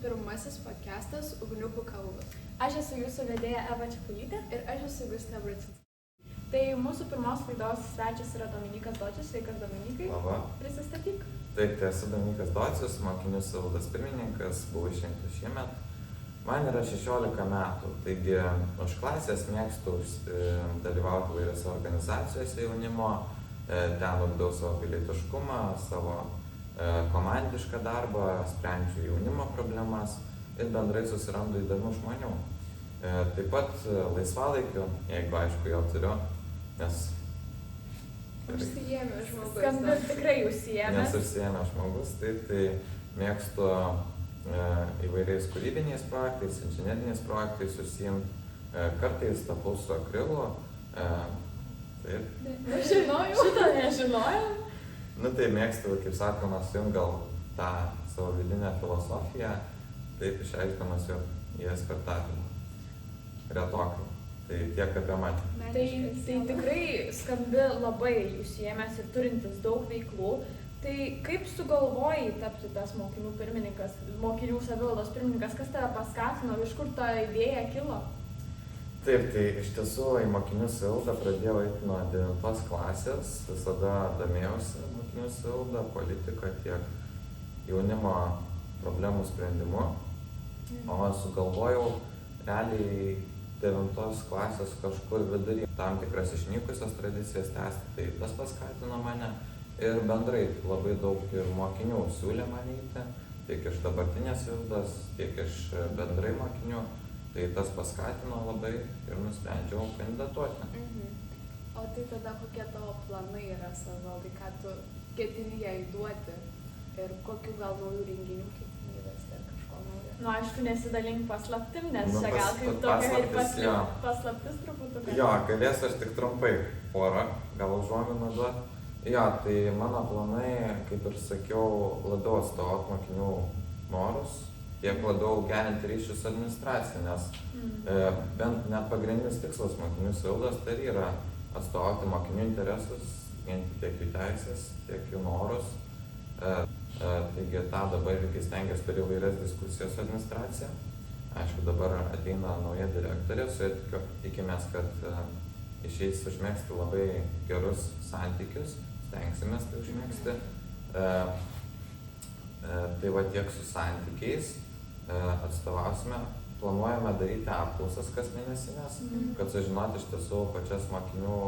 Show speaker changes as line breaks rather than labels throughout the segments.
pirmasis podcastas Ugniukų kalbos.
Aš esu jūsų vedėja Eva Čepulytė.
Ir aš esu Gustė Bracinskė.
Tai mūsų pirmos laidos svečias yra Dominikas Dočius. Sveikas, Dominikai.
Labą.
Prisistatyk.
Taip, tai esu Dominikas Dočius, mokinių savivaldos pirmininkas, buvau išrinktas šiemet. Man yra 16 metų, taigi už klasės mėgstu dalyvauti įvairiose organizacijose jaunimo, ten ugdau savo pilietiškumą, savo komandišką darbą, sprendžiu jaunimo problemas ir bendrai susirandu įdomių žmonių. Taip pat laisvalaikiu, jeigu aišku jo turiu, nes...
Užsijėmė žmogus.
Skamba tikrai užsijėmė.
Nes užsijėmė žmogus, taip, tai mėgstu įvairiais kūrybiniais projektais, inžineriniais projektais užsiimti, kartais tapau su akrilu. Taip.
Nežinojau. Šitą nežinojau.
Nu tai mėgstu, kaip sakoma, sujungt gal tą savo vidinę filosofiją, taip išreišdamas jo jas per tą retokai. Tai tiek apie mane.
Tai tikrai skambi labai užsiėmęs ir turintis daug veiklų. Tai kaip sugalvojai tapti tas mokinių pirmininkas, mokinių savivaldos pirmininkas, kas tave paskatino, iš kur ta idėja kilo?
Taip, tai iš tiesų į mokinių savivaldą pradėjau eiti nuo 9 klasės, visada domėjausi mokinių savivaldą, politiką, tiek jaunimo problemų sprendimu, o sugalvojau realiai 9 klasės kažkur vidury tam tikras išnykusias tradicijas tęsti, tai tas paskatino mane. Ir bendrai labai daug ir mokinių siūlė man eiti, tiek iš dabartinės savivaldos, tiek iš bendrai mokinių. Tai tas paskatino labai ir nusprendžiau kandidatuoti.
O tai tada kokie tavo planai yra savivaldai, ką tu ketini jai duoti ir kokių gal naujų renginių ketini įvesti ar kažko naujo?
Nu, aišku, nesidalink paslaptim, nes
Nu,
čia gal kaip tokia ir paslaptis truputuką.
Jo, galėsiu aš tik trumpai porą, gal užuominą duoti. Jo, tai mano planai, kaip ir sakiau, labiau atstovauti mokinių norus, tiek labiau gerinti ryšius su administracija, nes bent net pagrindinis tikslas mokinių savivaldos tai yra atstovauti mokinių interesus, ginti tiek jų teisės, tiek jų norus. Taigi tą dabar irgi stengiuosi per įvairias diskusijas su administracija. Aišku, dabar ateina nauja direktorė, su ja tikimės, kad išeis užmėgsti labai gerus santykius, stengsimės tai užmėgsti. Tai va tiek su santykiais atstovausime, planuojame daryti apklausas kas mėnesinės, kad sužinoti iš tiesų pačias mokinių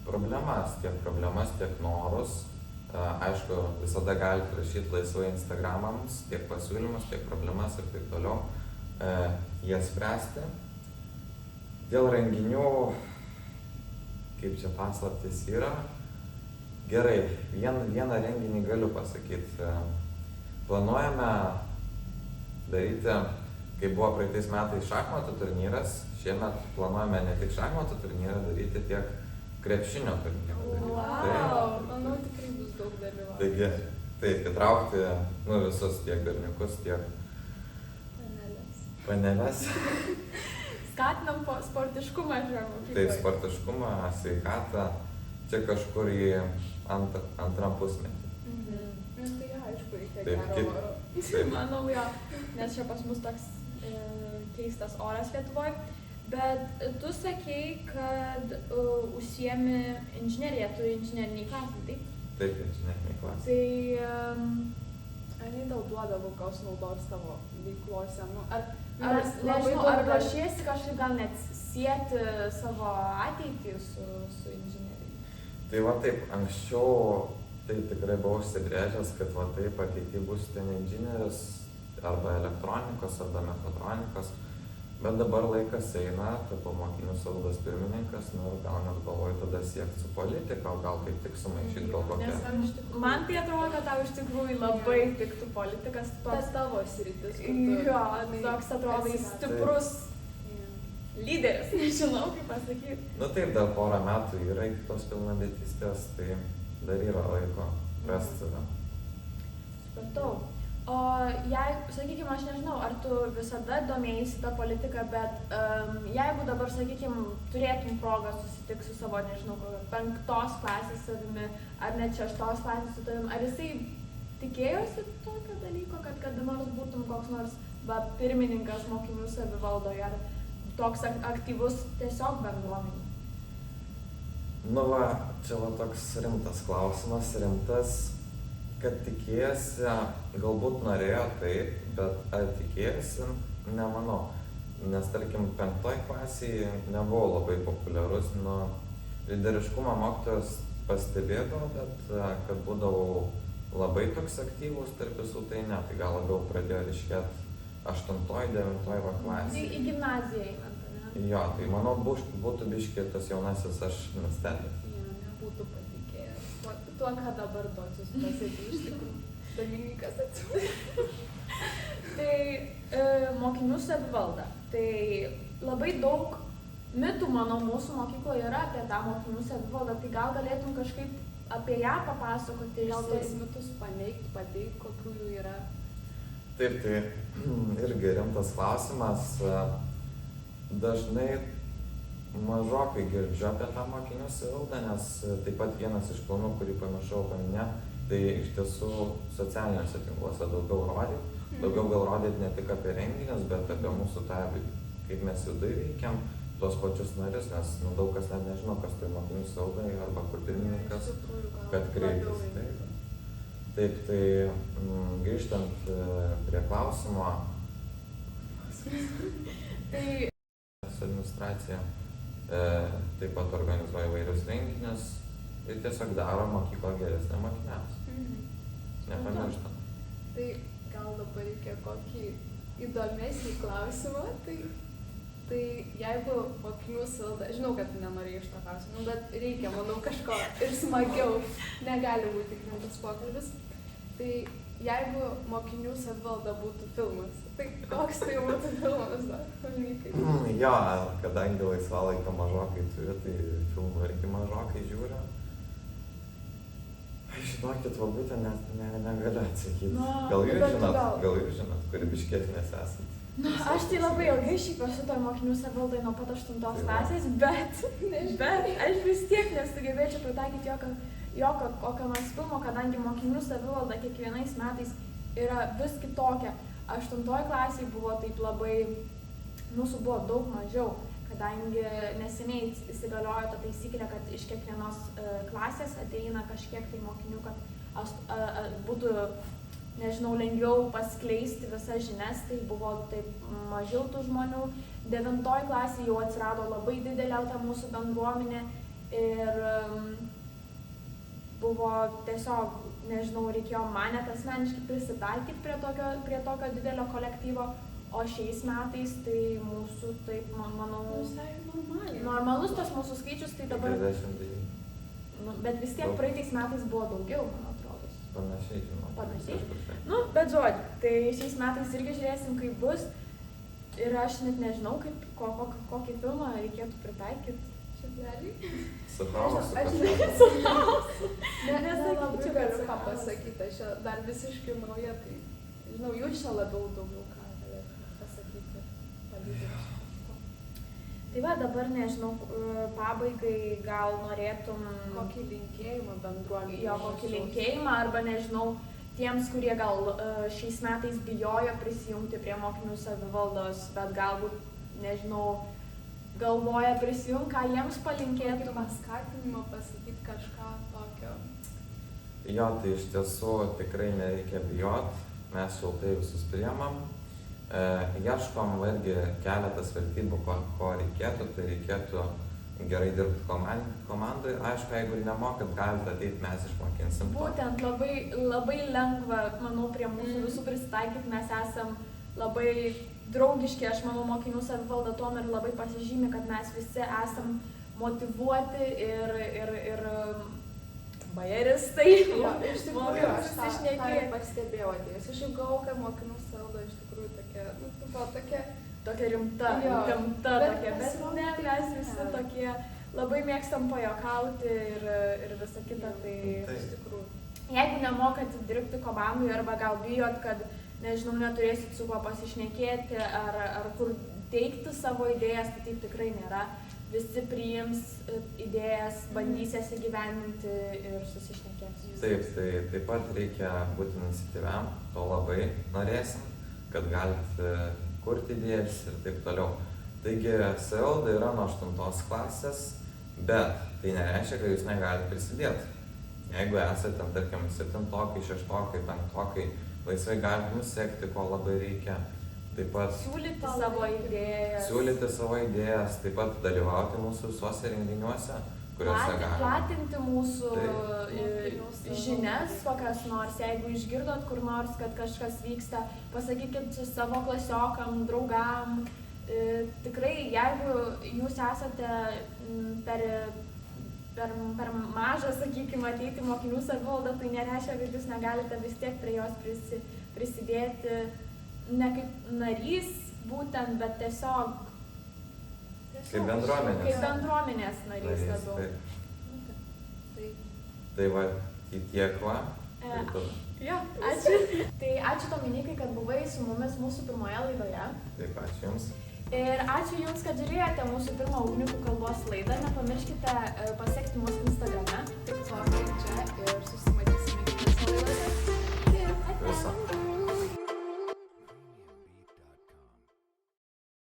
problemas, tiek norus. Aišku, visada galite rašyti laisvai Instagramams, tiek pasiūlymus, tiek problemas ir taip toliau jas spręsti. Dėl renginių, kaip čia paslaptis yra, gerai, vieną renginį galiu pasakyti. Planuojame daryti, kaip buvo praeitais metais šachmatų turnyras, šiemet planuojame ne tik šachmatų turnyrą daryti, tiek krepšinio turnyrą daryti.
Wow,
manau, tikrai bus daug dalyvauti.
Taigi, taip, įtraukti visus tiek berniukus, tiek paneles.
Skatinam sportiškumą žemų.
Taip, sportiškumą, sveikatą, čia kažkur į antram pusmetį.
Tai aišku, reikia
Taip,
gero oro.
Manau, jo, nes čia pas mus toks keistas oras Lietuvoje. Bet tu sakei, kad užsiemi inžineriją, tu inžineriniai klasai, taip?
Taip, inžineriniai klasai.
Tai
ar jinai tau duoda kokios naudos tavo veiklose?
Ar ruošiesi kažkaip gal net sieti savo ateitį su inžinerija?
Tai va taip, anksčiau tai tikrai buvau užsibrėžęs, kad va taip ateityje bus ten inžinieris arba elektronikos arba mechatronikos, bet dabar laikas eina, tapau mokinių savivaldos pirmininkas, ir gal net galvoju tada siekti su politika, o gal kaip tik sumaišyti gal kokią.
Man tai atrodo, kad tau iš tikrųjų labai tiktų politikas.
Tas tavo sritis.
Jo, toks atrodo stiprus lyderis, nežinau kaip pasakyti.
Nu taip, dar porą metų yra iki tos pilnametystės, tai dar yra laiko rasti save.
Supratau. O jeigu, sakykime, aš nežinau, ar tu visada domėjaisi tą politiką, bet jeigu dabar, sakykime, turėtum progą susitikti su savo, nežinau, 5 klasės savimi, ar net 6 klasės su tavim, ar jisai tikėjosi tokio dalyko, kad kada nors būtum koks nors pirmininkas mokinių savivaldoje ar toks aktyvus tiesiog bendruomenė?
Nu va, čia va toks rimtas klausimas, kad tikėjosi, galbūt norėjo taip, bet ar tikėjosi, nemanau. Nes tarkim 5 klasėje nebuvau labai populiarus, lyderiškumo mokytojas pastebėdavo, bet kad būdavau labai toks aktyvus tarp visų, tai ne, tai gal labiau pradėjo ryškėti 8-9 klasėje.
Į gimnaziją einant, ne?
Jo, tai manau būtų biškį tas jaunasis aš nustebęs.
Jo, nebūtų patikėjęs. Tuo, ką dabar točius pasakė iš tikrųjų. Dominykas atsiūlė.
Tai mokinių savivalda. Tai labai daug mitų, manau, mūsų mokykloje yra apie tą mokinių savivaldą. Tai gal galėtum kažkaip apie ją papasakoti?
Gal tos mitus paneigti, pateikti, kokių jų yra?
Taip, tai irgi rimtas klausimas. Dažnai mažokai girdžiu apie tą mokinių savivaldą, nes taip pat vienas iš planų, kurį pamiršau paminėti, tai iš tiesų socialiniuose tinkluose daugiau rodyti. Daugiau gal rodyti ne tik apie renginius, bet apie mūsų tą, kaip mes vidai veikiam, tuos pačius narius, nes daug kas net nežino, kas tai mokinių savivalda arba kur pirmininkas, kad kreiptis. Taip, tai grįžtant prie klausimo,
tai
administracija taip pat organizuoja įvairius renginius ir tiesiog daro mokyklą geresnę mokiniams. Nepamirštam.
Tai gal dabar reikia kokį įdomesnį klausimą, tai jeigu mokinių savivalda, žinau, kad tu nenorėjai iš to klausimą, bet reikia, manau, kažko ir smagiau, negali būti rimtas pokalbis. Tai jeigu mokinių savivalda būtų filmas, tai koks tai būtų filmas dar?
Jo, kadangi laisvalaikio mažokai turiu, tai filmų irgi mažokai žiūriu. Žinokit, va būtent negaliu atsakyti. Gal jūs žinot, kūrybiškesnės esat.
Aš tai labai ilgai šiaip esu toj mokinių savivaldai nuo pat 8 klasės, bet aš vis tiek nesugebėčiau pritaikyti jokio kokio nors filmo, kadangi mokinių savivalda kiekvienais metais yra vis kitokia. 8 klasėje buvo taip labai, mūsų buvo daug mažiau, kadangi neseniai įsigaliojo ta taisyklė, kad iš kiekvienos klasės ateina kažkiek tai mokinių, kad būtų, nežinau, lengviau paskleisti visas žinias, tai buvo taip mažiau tų žmonių. 9 klasėje jau atsirado labai didelė ta mūsų bendruomenė ir buvo tiesiog, nežinau, reikėjo man net asmeniškai prisitaikyti prie tokio didelio kolektyvo, o šiais metais tai mūsų, taip, manau, normalus tas mūsų skaičius, tai dabar...
59.
Bet vis tiek praeitais metais buvo daugiau, man atrodo.
Panašiai, žinau.
Panašiai? Bet žodžiu, tai šiais metais irgi žiūrėsim, kaip bus. Ir aš net nežinau, kokį filmą reikėtų pritaikyti.
Su chaosu.
Su chaosu.
Nelabai galiu ką pasakyti, aš dar visiškai nauja, tai žinau, jūs čia labiau daugiau ką galėtumėte pasakyti, palyginti.
Tai va, dabar nežinau, pabaigai gal norėtum...
Kokį linkėjimą bendruomenį?
Jo, kokį linkėjimą, arba nežinau, tiems, kurie gal šiais metais bijojo prisijungti prie mokinių savivaldos, bet galbūt, nežinau, galvoja prisijungti, ką jiems palinkėtų.
Paskatinimą pasakyti kažką tokio.
Jo, tai iš tiesų tikrai nereikia bijot, mes šiltai visus priemam. Ieškom irgi keletas vertybių, ko reikėtų, tai reikėtų gerai dirbti komandai. Aišku, jeigu nemokat, galite ateiti, mes išmokinsim.
Būtent labai lengva, manau, prie mūsų visų prisitaikyti, mes esam labai draugiški, aš manau, mokinių savivalda tuom ir labai pasižymi, kad mes visi esam motyvuoti ir bajeristai.
Jo, iš tikrųjų, aš tą ir pastebėjau atėjus. Aš jau galvau, kad mokinių savivalda iš tikrųjų tokia
rimta, bet ne, mes visi tokie labai mėgstam pajuokauti ir visa kita, tai iš tikrųjų. Jeigu nemokat dirbti komandai arba gal bijot, kad, nežinau, neturėsit su kuo pasišnekėti ar kur teikti savo idėjas, tai taip tikrai nėra. visi priims idėjas, bandys jas įgyvendinti ir susišnekės.
Taip, tai taip pat reikia būti iniciatyviam, to labai norėsim, kad galite kurti idėjas ir taip toliau. Taigi, savivalda yra nuo 8 klasės, bet tai nereiškia, kad jūs negalite prisidėti. Jeigu esate, tarkim, 7-tokai, 6-tokai, 5-tokai, laisvai galite nusekti, ko labai reikia. Taip pat
Siūlyti savo idėjas,
taip pat dalyvauti mūsų visuose renginiuose, kuriuose galime.
Platinti mūsų
Taip.
žinias, kokias nors, jeigu išgirdot kur nors, kad kažkas vyksta, pasakykit savo klasiokam, draugam. Tikrai, jeigu jūs esate per mažą, sakykime, ateiti mokinių savivaldą, tai nereiškia, kad jūs negalite vis tiek prie jos prisidėti, ne kaip narys būtent, bet tiesiog
Kaip bendruomenės
narys labiau.
Tai va, tiek va.
Jo, ačiū. Tai ačiū Dominikai, kad buvai su mumis mūsų pirmoje laidoje.
Taip, ačiū Jums.
Ir ačiū Jums, kad žiūrėjote mūsų pirmą ugniukų kalbos laidą. Nepamirškite pasekti mūsų Instagrame.
TikTok'e čia ir